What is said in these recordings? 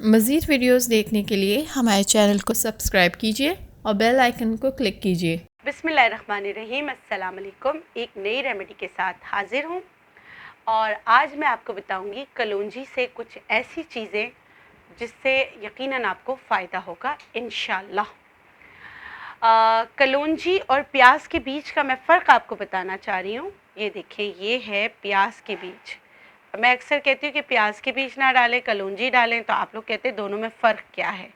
मज़ीद वीडियोस देखने के लिए हमारे चैनल को सब्सक्राइब कीजिए और बेल आइकन को क्लिक कीजिए। बिस्मिल्लाहिर्रहमानिर्रहीम, अस्सलाम वालेकुम। एक नई रेमेडी के साथ हाजिर हूँ और आज मैं आपको बताऊंगी कलौंजी से कुछ ऐसी चीज़ें जिससे यकीनन आपको फ़ायदा होगा इंशाल्लाह। कलौंजी और प्याज के बीच का मैं फ़र्क आपको बताना चाह रही हूँ। ये देखें, ये है प्याज के बीज। मैं अक्सर कहती हूँ कि प्याज के बीज ना डालें, कलौंजी डालें, तो आप लोग कहते हैं दोनों में फ़र्क क्या है।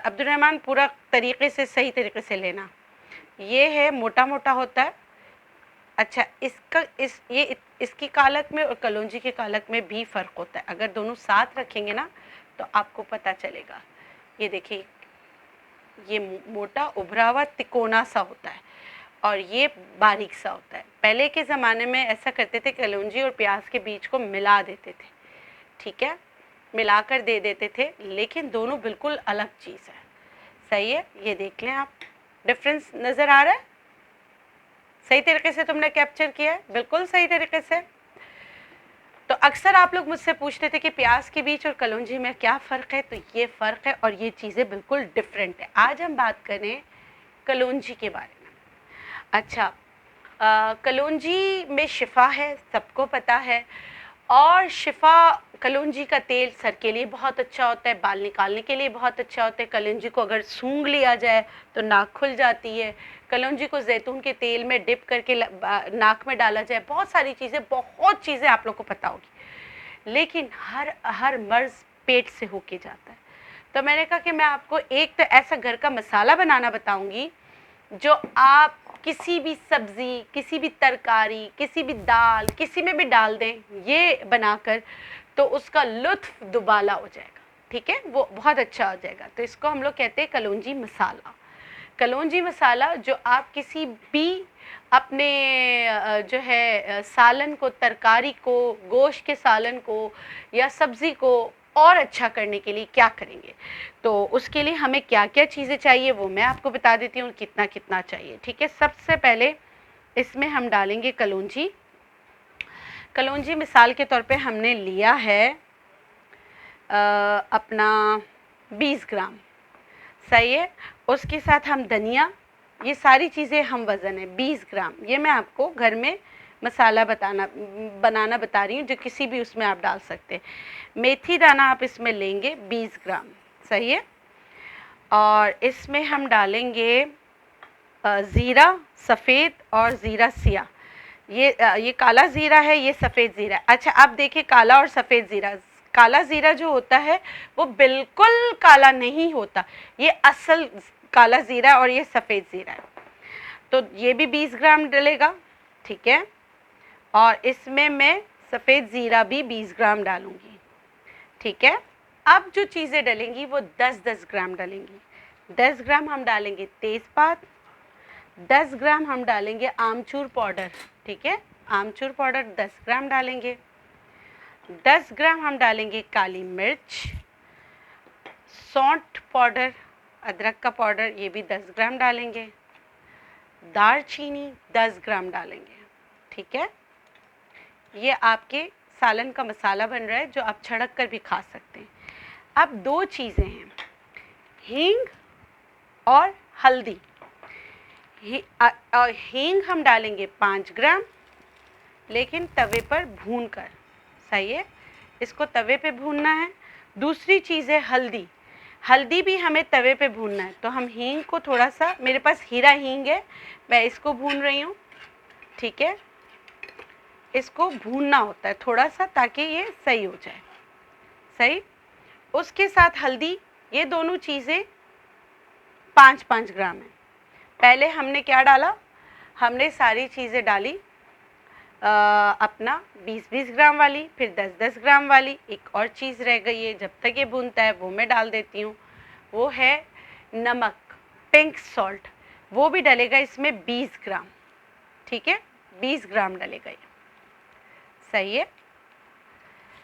अब्दुर्रहमान, पूरा तरीके से सही तरीके से लेना। ये है मोटा मोटा होता है। अच्छा, इसकी कालक में और कलौंजी की कालक में भी फ़र्क होता है। अगर दोनों साथ रखेंगे ना तो आपको पता चलेगा। ये देखिए, ये मोटा उभरा हुआ तिकोना सा होता है और ये बारीक सा होता है। पहले के ज़माने में ऐसा करते थे, कलौंजी और प्याज के बीज को मिला देते थे, ठीक है, मिलाकर दे देते थे, लेकिन दोनों बिल्कुल अलग चीज़ है। सही है, ये देख लें आप, डिफरेंस नज़र आ रहा है। सही तरीके से तुमने कैप्चर किया है, बिल्कुल सही तरीके से। तो अक्सर आप लोग मुझसे पूछते थे कि प्याज के बीच और कलौंजी में क्या फ़र्क है, तो ये फ़र्क है और ये चीज़ें बिल्कुल डिफरेंट है। आज हम बात करें कलौंजी के बारे में। अच्छा, कलौंजी में शिफा है, सबको पता है। और शिफा, कलौंजी का तेल सर के लिए बहुत अच्छा होता है, बाल निकालने के लिए बहुत अच्छा होता है। कलौंजी को अगर सूंघ लिया जाए तो नाक खुल जाती है। कलौंजी को जैतून के तेल में डिप करके नाक में डाला जाए, बहुत सारी चीज़ें, बहुत चीज़ें आप लोग को पता होगी। लेकिन हर मर्ज़ पेट से होके जाता है। तो मैंने कहा कि मैं आपको एक तो ऐसा घर का मसाला बनाना बताऊंगी जो आप किसी भी सब्ज़ी, किसी भी तरकारी, किसी भी दाल, किसी में भी डाल दें ये बनाकर, तो उसका लुत्फ़ दुबाला हो जाएगा। ठीक है, वो बहुत अच्छा हो जाएगा। तो इसको हम लोग कहते हैं कलौंजी मसाला। कलौंजी मसाला जो आप किसी भी अपने जो है सालन को, तरकारी को, गोश्त के सालन को या सब्ज़ी को और अच्छा करने के लिए क्या करेंगे, तो उसके लिए हमें क्या क्या चीज़ें चाहिए वो मैं आपको बता देती हूँ, कितना कितना चाहिए। ठीक है, सबसे पहले इसमें हम डालेंगे कलौंजी। कलौंजी मिसाल के तौर पे हमने लिया है अपना 20 ग्राम। सही है, उसके साथ हम धनिया, ये सारी चीज़ें हम वज़न है 20 ग्राम। ये मैं आपको घर में मसाला बनाना बता रही हूँ, जो किसी भी उसमें आप डाल सकते हैं। मेथी दाना आप इसमें लेंगे 20 ग्राम। सही है, और इसमें हम डालेंगे ज़ीरा सफ़ेद और ज़ीरा सिया। ये काला ज़ीरा है, ये सफ़ेद ज़ीरा है। अच्छा, आप देखिए, काला और सफ़ेद ज़ीरा, काला ज़ीरा जो होता है वो बिल्कुल काला नहीं होता, ये असल काला ज़ीरा और ये सफ़ेद ज़ीरा है। तो ये भी 20 ग्राम डलेगा। ठीक है, और इसमें मैं सफ़ेद ज़ीरा भी 20 ग्राम डालूँगी। ठीक है, अब जो चीज़ें डलेंगी वो 10-10 ग्राम डलेंगी। 10 ग्राम हम डालेंगे तेज़पात, 10 ग्राम हम डालेंगे आमचूर पाउडर। ठीक है, आमचूर पाउडर 10 ग्राम डालेंगे। 10 ग्राम हम डालेंगे काली मिर्च, सौंठ पाउडर, अदरक का पाउडर, ये भी 10 ग्राम डालेंगे। दालचीनी 10 ग्राम डालेंगे। ठीक है, ये आपके सालन का मसाला बन रहा है जो आप छड़क कर भी खा सकते हैं। अब दो चीज़ें हैं, हींग और हल्दी। हींग हम डालेंगे 5 ग्राम, लेकिन तवे पर भून कर। सही है, इसको तवे पे भूनना है। दूसरी चीज़ है हल्दी, हल्दी भी हमें तवे पे भूनना है। तो हम हींग को थोड़ा सा, मेरे पास हीरा हींग है, मैं इसको भून रही हूँ। ठीक है, इसको भूनना होता है थोड़ा सा ताकि ये सही हो जाए। सही, उसके साथ हल्दी, ये दोनों चीज़ें 5-5 ग्राम है। पहले हमने क्या डाला, हमने सारी चीज़ें डाली अपना 20-20 ग्राम वाली, फिर 10-10 ग्राम वाली। एक और चीज़ रह गई है, जब तक ये भूनता है वो मैं डाल देती हूँ, वो है नमक, पिंक सॉल्ट। वो भी डलेगा इसमें 20 ग्राम। ठीक है, 20 ग्राम डलेगा ये। सही है,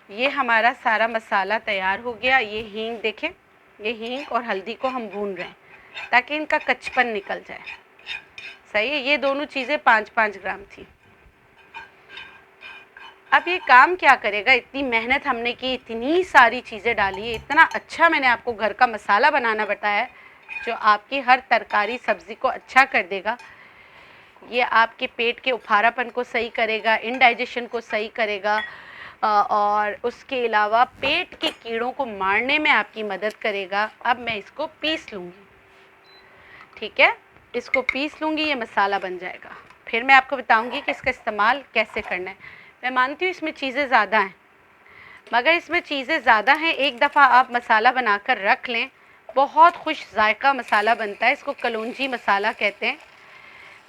ये हमारा सारा मसाला तैयार हो गया। ये हींग देखें, ये हींग और हल्दी को हम भून रहे हैं ताकि इनका कच्चपन निकल जाए। सही है, ये दोनों चीज़ें 5-5 ग्राम थी। अब ये काम क्या करेगा, इतनी मेहनत हमने की, इतनी सारी चीज़ें डाली, इतना अच्छा मैंने आपको घर का मसाला बनाना बताया है जो आपकी हर तरकारी सब्ज़ी को अच्छा कर देगा। ये आपके पेट के उफारापन को सही करेगा, इंडाइजेशन को सही करेगा, और उसके अलावा पेट के कीड़ों को मारने में आपकी मदद करेगा। अब मैं इसको पीस लूँगी, ठीक है, इसको पीस लूँगी, ये मसाला बन जाएगा। फिर मैं आपको बताऊँगी कि इसका इस्तेमाल कैसे करना है। मैं मानती हूँ इसमें चीज़ें ज़्यादा हैं, मगर इसमें चीज़ें ज़्यादा हैं, एक दफ़ा आप मसाला बनाकर रख लें, बहुत खुश जायका मसाला बनता है। इसको कलौंजी मसाला कहते हैं।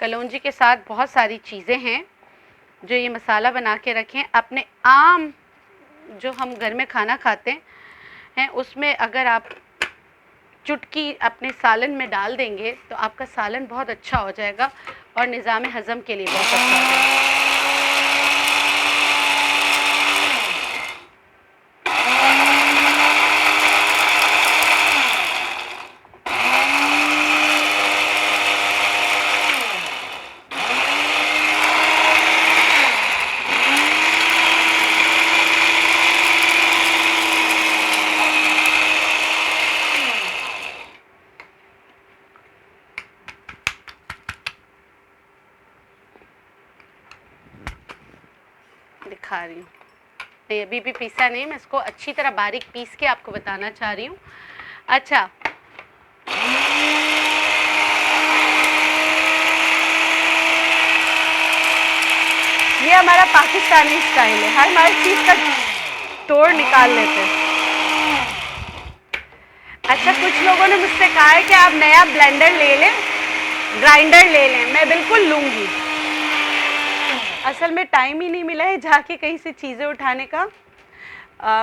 कलौंजी के साथ बहुत सारी चीज़ें हैं जो ये मसाला बना के रखें। अपने आम जो हम घर में खाना खाते हैं उसमें अगर आप चुटकी अपने सालन में डाल देंगे तो आपका सालन बहुत अच्छा हो जाएगा और निज़ाम हज़म के लिए बहुत अच्छा हो जाएगा। दिखा रही हूँ, नहीं अभी भी पीसा नहीं, मैं इसको अच्छी तरह बारीक पीस के आपको बताना चाह रही हूँ। अच्छा, ये हमारा पाकिस्तानी स्टाइल है, हर चीज़ का तोड़ निकाल लेते हैं। अच्छा, कुछ लोगों ने मुझसे कहा है कि आप नया ब्लेंडर ले लें, ग्राइंडर ले लें। मैं बिल्कुल लूँगी, असल में टाइम ही नहीं मिला है जाके कहीं से चीज़ें उठाने का।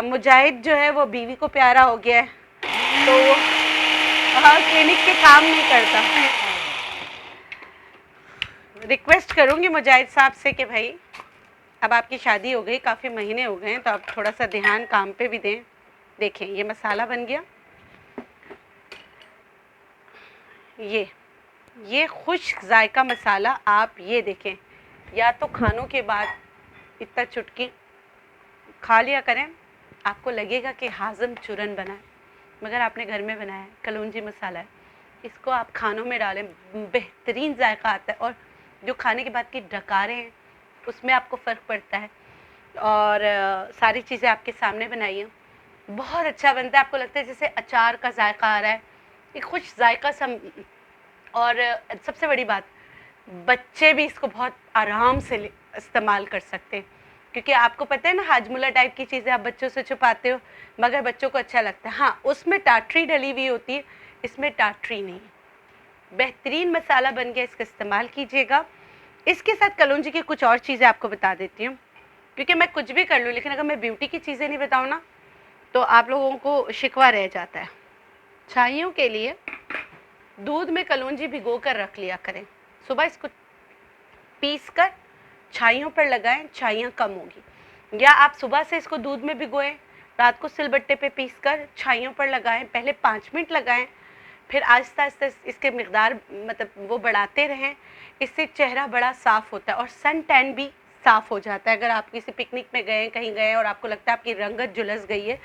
मुजाहिद जो है वो बीवी को प्यारा हो गया है, तो वो क्लिनिक के काम नहीं करता। रिक्वेस्ट करूँगी मुजाहिद साहब से कि भाई अब आपकी शादी हो गई, काफ़ी महीने हो गए हैं, तो आप थोड़ा सा ध्यान काम पे भी दें। देखें ये मसाला बन गया, ये खुश्क जायका मसाला आप ये देखें, या तो खानों के बाद इतना चुटकी खा लिया करें, आपको लगेगा कि हाज़म चूरन बना है, मगर आपने घर में बनाया है, कलौंजी मसाला है। इसको आप खानों में डालें, बेहतरीन जायका आता है, और जो खाने के बाद की डकारें हैं उसमें आपको फ़र्क पड़ता है। और सारी चीज़ें आपके सामने बनाई हैं, बहुत अच्छा बनता है। आपको लगता है जैसे अचार का जायका आ रहा है, एक खुश जायका सा। और सबसे बड़ी बात, बच्चे भी इसको बहुत आराम से इस्तेमाल कर सकते हैं, क्योंकि आपको पता है ना हाजमुला टाइप की चीज़ें आप बच्चों से छुपाते हो, मगर बच्चों को अच्छा लगता है। हाँ, उसमें टाटरी डली हुई होती है, इसमें टाटरी नहीं। बेहतरीन मसाला बन गया, इसका इस्तेमाल कीजिएगा। इसके साथ कलौंजी की कुछ और चीज़ें आपको बता देती हूँ, क्योंकि मैं कुछ भी कर लूँ, लेकिन अगर मैं ब्यूटी की चीज़ें नहीं बताऊँ ना तो आप लोगों को शिकवा रह जाता है। छाइयों के लिए दूध में कलौंजी भिगो कर रख लिया करें, सुबह इसको पीस कर छाइयों पर लगाएं, छाइयाँ कम होगी। या आप सुबह से इसको दूध में भिगोएं, रात को सिलबट्टे पे पीस कर छाइयों पर लगाएं, पहले 5 मिनट लगाएं, फिर आहिस्ता आहिस्ता इसके मिकदार मतलब वो बढ़ाते रहें। इससे चेहरा बड़ा साफ़ होता है और सन टैन भी साफ़ हो जाता है। अगर आप किसी पिकनिक में गए, कहीं गए और आपको लगता है आपकी रंगत झुलस गई है,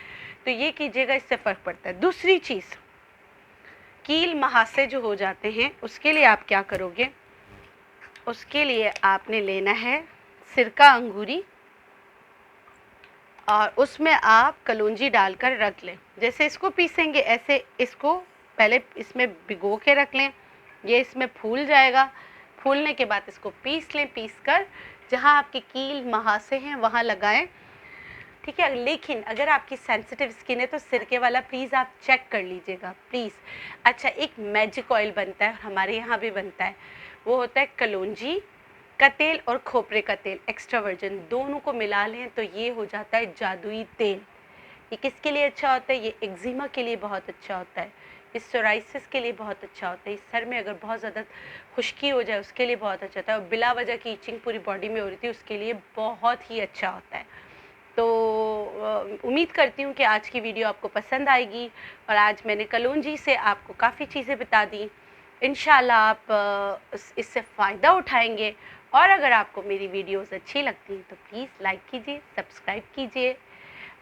तो ये कीजिएगा, इससे फ़र्क पड़ता है। दूसरी चीज़, कील महासे जो हो जाते हैं उसके लिए आप क्या करोगे, उसके लिए आपने लेना है सिरका अंगूरी, और उसमें आप कलौंजी डालकर रख लें। जैसे इसको पीसेंगे ऐसे इसको पहले इसमें भिगो के रख लें, ये इसमें फूल जाएगा। फूलने के बाद इसको पीस लें, पीस कर जहाँ आपकी कील महासे हैं वहाँ लगाएं, ठीक है। लेकिन अगर आपकी सेंसिटिव स्किन है तो सिरके वाला प्लीज़ आप चेक कर लीजिएगा, प्लीज़। अच्छा, एक मैजिक ऑयल बनता है, हमारे यहाँ भी बनता है, वो होता है कलौंजी का तेल और खोपरे का तेल एक्स्ट्रा वर्जिन, दोनों को मिला लें तो ये हो जाता है जादुई तेल। ये किसके लिए अच्छा होता है, ये एक्जिमा के लिए बहुत अच्छा होता है, इस सोराइसिस के लिए बहुत अच्छा होता है, इस सर में अगर बहुत ज़्यादा खुश्की हो जाए उसके लिए बहुत अच्छा होता है, और बिला वजह की इचिंग पूरी बॉडी में हो रही थी उसके लिए बहुत ही अच्छा होता है। तो उम्मीद करती हूँ कि आज की वीडियो आपको पसंद आएगी, और आज मैंने कलौंजी से आपको काफ़ी चीज़ें बता दी। इंशाल्लाह आप इससे फ़ायदा उठाएंगे और अगर आपको मेरी वीडियोस अच्छी लगती हैं तो प्लीज़ लाइक कीजिए, सब्सक्राइब कीजिए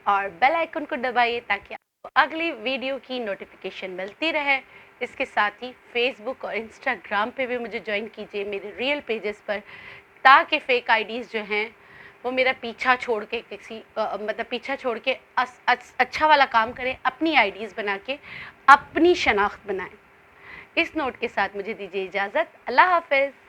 और बेल आइकन को दबाइए ताकि आपको अगली वीडियो की नोटिफिकेशन मिलती रहे। इसके साथ ही फेसबुक और इंस्टाग्राम पे भी मुझे ज्वाइन कीजिए मेरे रियल पेजेस पर, ताकि फेक आईडीज़ जो हैं वो मेरा पीछा छोड़ के मतलब पीछा छोड़ के अच्छा वाला काम करें, अपनी आईडीज़ बना के अपनी शनाख्त बनाएं। इस नोट के साथ मुझे दीजिए इजाज़त। अल्लाह हाफ़िज़।